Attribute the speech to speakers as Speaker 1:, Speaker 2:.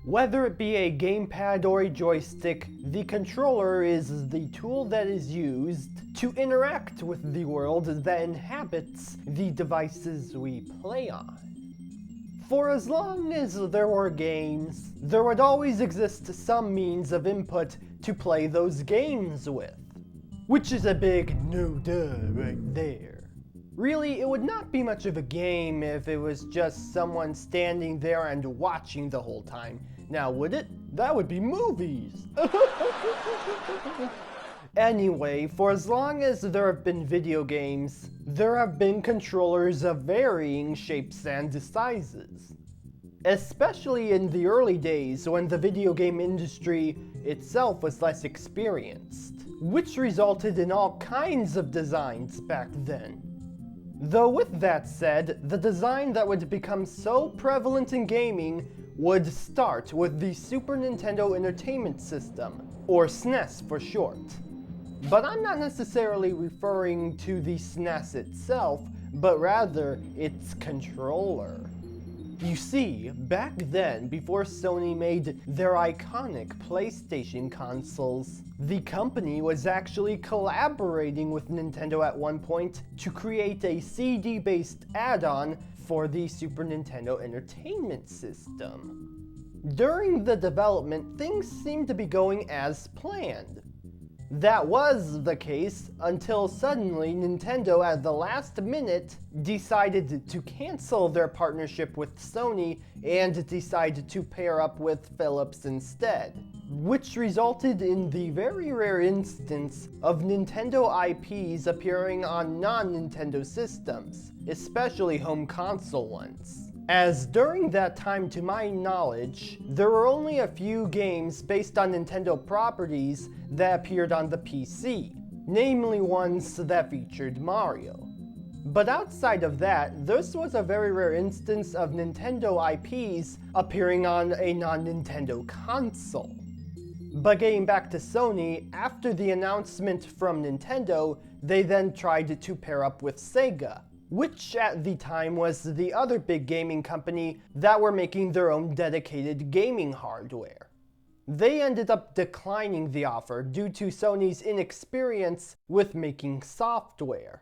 Speaker 1: Whether it be a gamepad or a joystick, the controller is the tool that is used to interact with the world that inhabits the devices we play on. For as long as there were games, there would always exist some means of input to play those games with. Which is a big no duh right there. Really, it would not be much of a game if it was just someone standing there and watching the whole time. Now would it? That would be movies! Anyway, for as long as there have been video games, there have been controllers of varying shapes and sizes. Especially in the early days when the video game industry itself was less experienced, which resulted in all kinds of designs back then. Though with that said, the design that would become so prevalent in gaming would start with the Super Nintendo Entertainment System, or SNES for short. But I'm not necessarily referring to the SNES itself, but rather its controller. You see, back then, before Sony made their iconic PlayStation consoles, the company was actually collaborating with Nintendo at one point to create a CD-based add-on for the Super Nintendo Entertainment System. During the development, things seemed to be going as planned. That was the case until suddenly Nintendo at the last minute decided to cancel their partnership with Sony and decided to pair up with Philips instead, which resulted in the very rare instance of Nintendo IPs appearing on non-Nintendo systems, especially home console ones. As during that time, to my knowledge, there were only a few games based on Nintendo properties that appeared on the PC, namely ones that featured Mario. But outside of that, this was a very rare instance of Nintendo IPs appearing on a non-Nintendo console. But getting back to Sony, after the announcement from Nintendo, they then tried to pair up with Sega, which at the time was the other big gaming company that were making their own dedicated gaming hardware. They ended up declining the offer due to Sony's inexperience with making software.